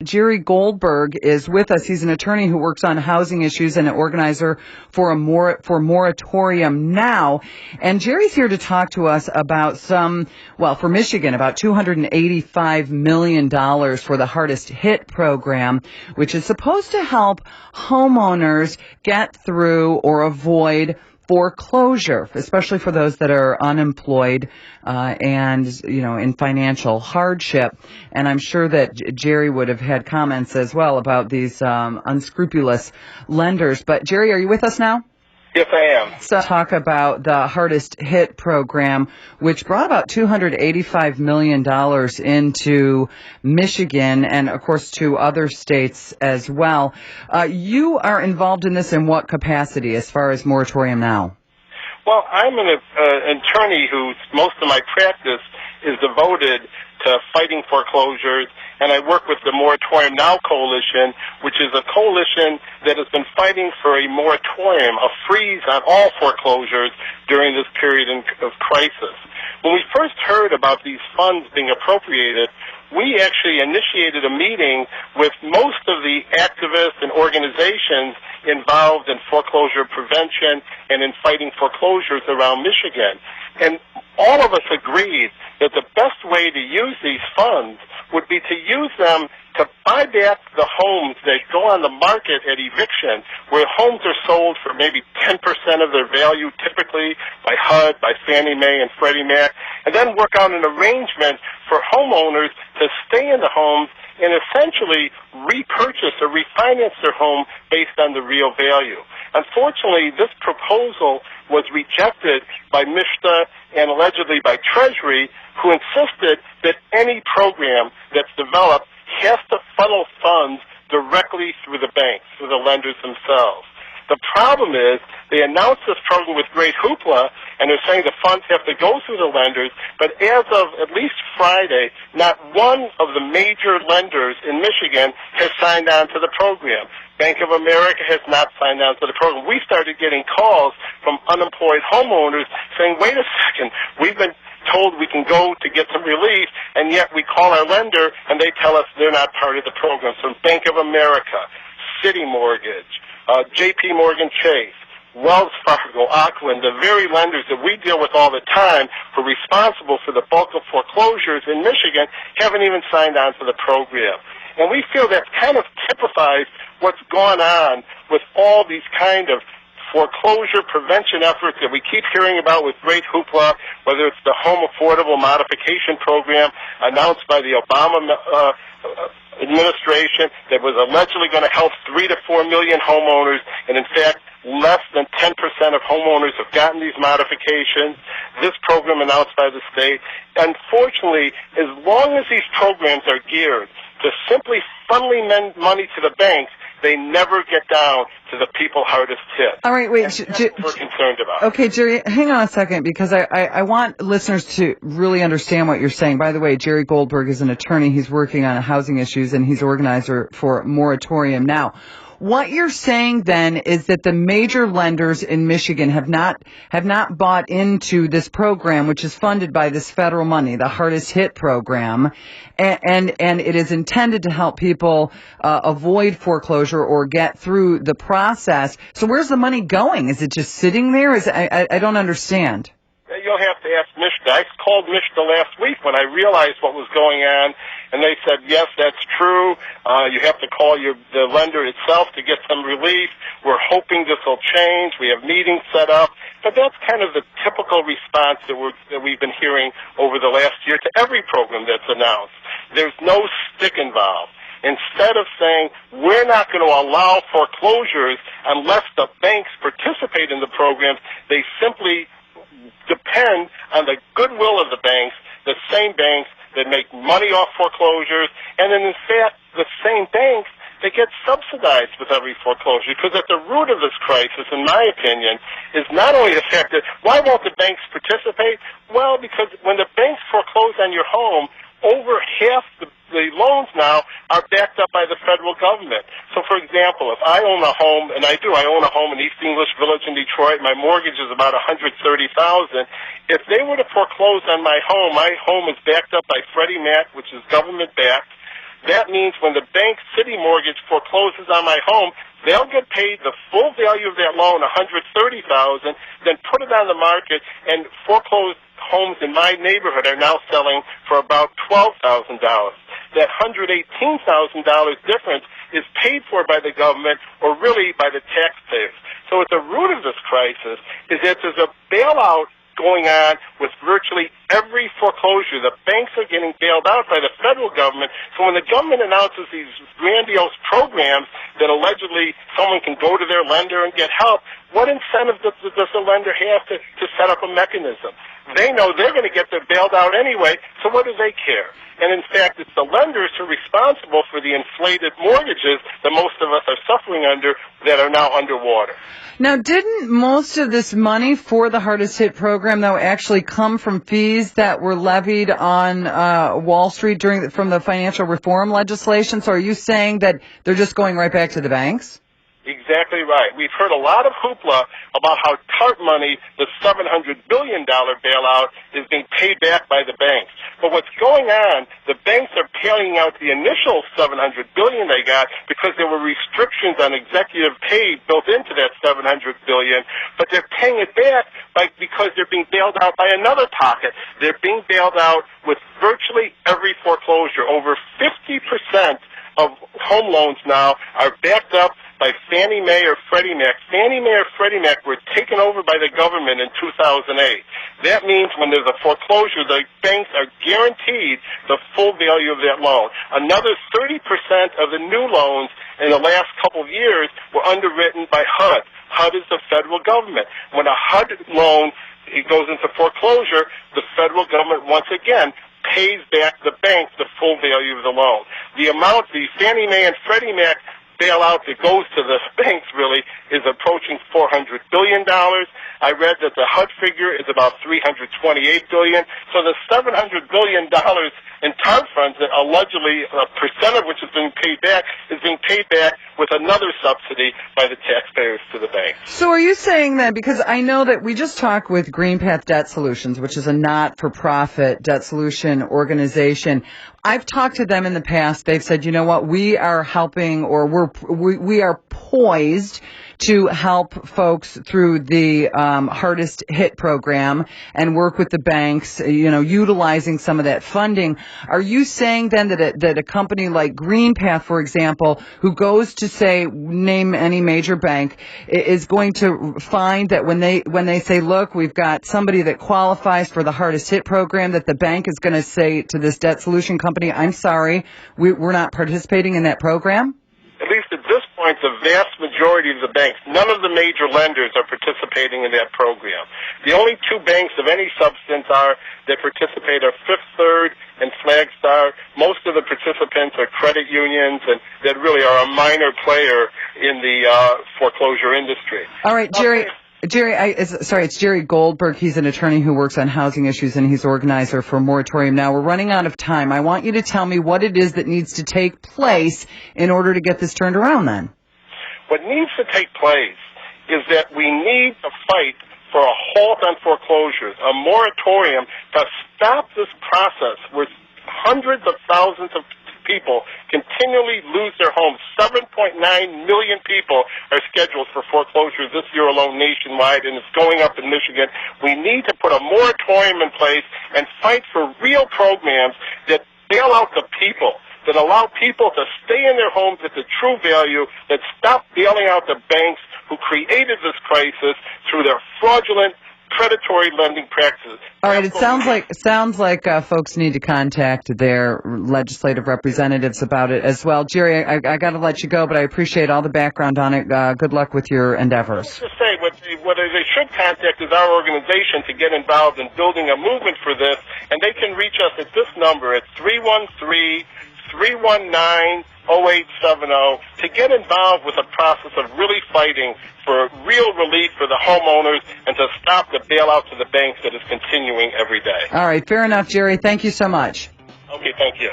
Jerry Goldberg is with us. He's an attorney who works on housing issues and an organizer for MORATORIUM now. And Jerry's here to talk to us about for Michigan, about $285 million for the hardest hit program, which is supposed to help homeowners get through or avoid foreclosure, especially for those that are unemployed and in financial hardship. And I'm sure that Jerry would have had comments as well about these unscrupulous lenders. But Jerry, are you with us now? Yes, I am. So talk about the hardest hit program, which brought about $285 million into Michigan and, of course, to other states as well. You are involved in this in what capacity as far as Moratorium Now? Well, I'm an attorney whose most of my practice is devoted to fighting foreclosures, and I work with the Moratorium Now Coalition, which is a coalition that has been fighting for a moratorium, a freeze on all foreclosures during this period of crisis. When we first heard about these funds being appropriated, we actually initiated a meeting with most of the activists and organizations involved in foreclosure prevention and in fighting foreclosures around Michigan. And all of us agreed that the best way to use these funds would be to use them to buy back the homes that go on the market at eviction, where homes are sold for maybe 10% of their value, typically by HUD, by Fannie Mae and Freddie Mac, and then work out an arrangement for homeowners to stay in the homes and essentially repurchase or refinance their home based on the real value. Unfortunately, this proposal was rejected by MISHTA and allegedly by Treasury, who insisted that any program that's developed has to funnel funds directly through the banks, through the lenders themselves. The problem is they announced this program with great hoopla, and they're saying the funds have to go through the lenders, but as of at least Friday, not one of the major lenders in Michigan has signed on to the program. Bank of America has not signed on to the program. We started getting calls from unemployed homeowners saying, wait a second, we've been told we can go to get some relief, and yet we call our lender and they tell us they're not part of the program. So Bank of America, City Mortgage, J.P. Morgan Chase, Wells Fargo, Auckland, the very lenders that we deal with all the time who are responsible for the bulk of foreclosures in Michigan haven't even signed on to the program. And we feel that kind of typifies what's gone on with all these kind of foreclosure prevention efforts that we keep hearing about with great hoopla, whether it's the Home Affordable Modification Program announced by the Obama administration that was allegedly going to help 3 to 4 million homeowners, and in fact, less than 10% of homeowners have gotten these modifications. This program announced by the state. Unfortunately, as long as these programs are geared to simply funneling money to the banks, they never get down to the people hardest hit. All right, wait. That's what we're concerned about. Okay, Jerry, hang on a second, because I want listeners to really understand what you're saying. By the way, Jerry Goldberg is an attorney. He's working on housing issues, and he's organizer for Moratorium Now. What you're saying then is that the major lenders in Michigan have not bought into this program, which is funded by this federal money, the hardest hit program, and it is intended to help people avoid foreclosure or get through the process. So where's the money going? Is it just sitting there? I don't understand. You'll have to ask MISHTA. I called MISHTA last week when I realized what was going on, and they said, yes, that's true. You have to call the lender itself to get some relief. We're hoping this will change. We have meetings set up. But that's kind of the typical response that we've been hearing over the last year to every program that's announced. There's no stick involved. Instead of saying, we're not going to allow foreclosures unless the banks participate in the programs, they simply depend on the goodwill of the banks, the same banks that make money off foreclosures, and then in fact, the same banks that get subsidized with every foreclosure. Because at the root of this crisis, in my opinion, is not only the fact that why won't the banks participate? Well, because when the banks foreclose on your home, over half the loans now are backed up by the federal government. So, for example, if I own a home, and I own a home in East English Village in Detroit, my mortgage is about $130,000. If they were to foreclose on my home is backed up by Freddie Mac, which is government-backed. That means when the bank city mortgage forecloses on my home, they'll get paid the full value of that loan, $130,000, then put it on the market, and foreclosed homes in my neighborhood are now selling for about $12,000. That $118,000 difference is paid for by the government or really by the taxpayers. So at the root of this crisis is that there's a bailout going on with virtually every foreclosure. The banks are getting bailed out by the federal government. So when the government announces these grandiose programs that allegedly someone can go to their lender and get help, what incentive does the lender have to set up a mechanism? They know they're going to get their bailed out anyway, so what do they care? And in fact, it's the lenders who are responsible for the inflated mortgages that most of us are suffering under that are now underwater. Now, didn't most of this money for the hardest hit program, though, actually come from fees that were levied on Wall Street from the financial reform legislation? So are you saying that they're just going right back to the banks? Exactly right. We've heard a lot of hoopla about how TARP money, the $700 billion bailout, is being paid back by the banks. But what's going on, the banks are paying out the initial $700 billion they got because there were restrictions on executive pay built into that $700 billion, but they're paying it back because they're being bailed out by another pocket. They're being bailed out with virtually every foreclosure. Over 50% of home loans now are backed up by Fannie Mae or Freddie Mac. Fannie Mae or Freddie Mac were taken over by the government in 2008. That means when there's a foreclosure, the banks are guaranteed the full value of that loan. Another 30% of the new loans in the last couple of years were underwritten by HUD. HUD is the federal government. When a HUD loan goes into foreclosure, the federal government once again pays back the banks the full value of the loan. The amount the Fannie Mae and Freddie Mac bailout that goes to the banks really is approaching $400 billion. I read that the HUD figure is about $328 billion. So the $700 billion in TARP funds that allegedly a percent of which is being paid back with another subsidy by the taxpayers to the banks. So are you saying that, because I know that we just talked with Green Path Debt Solutions, which is a not-for-profit debt solution organization. I've talked to them in the past. They've said, you know what, we are helping, or we are poised to help folks through the hardest hit program and work with the banks, utilizing some of that funding. Are you saying then that a company like Green Path, for example, who goes to say, name any major bank, is going to find that when they say, look, we've got somebody that qualifies for the hardest hit program, that the bank is going to say to this debt solution company, I'm sorry, we're not participating in that program? At least at this point, the vast majority of the banks, none of the major lenders are participating in that program. The only two banks of any substance that participate are Fifth Third and Flagstar. Most of the participants are credit unions and that really are a minor player in the foreclosure industry. All right, Jerry. It's Jerry Goldberg. He's an attorney who works on housing issues, and he's organizer for MORATORIUM. Now, we're running out of time. I want you to tell me what it is that needs to take place in order to get this turned around then. What needs to take place is that we need to fight for a halt on foreclosures, a moratorium to stop this process where hundreds of thousands of people continually lose their homes. 7.9 million people are scheduled for foreclosure this year alone nationwide, and it's going up in Michigan. We need to put a moratorium in place and fight for real programs that bail out the people, that allow people to stay in their homes at the true value, that stop bailing out the banks who created this crisis through their fraudulent predatory lending practices. All right, it sounds like folks need to contact their legislative representatives about it as well. Jerry, I got to let you go, but I appreciate all the background on it. Good luck with your endeavors. Let's just say what they should contact is our organization to get involved in building a movement for this, and they can reach us at this number at 313-319-0870 to get involved with the process of really fighting for real relief for the homeowners and to stop the bailout to the banks that is continuing every day. All right, fair enough, Jerry. Thank you so much. Okay, thank you.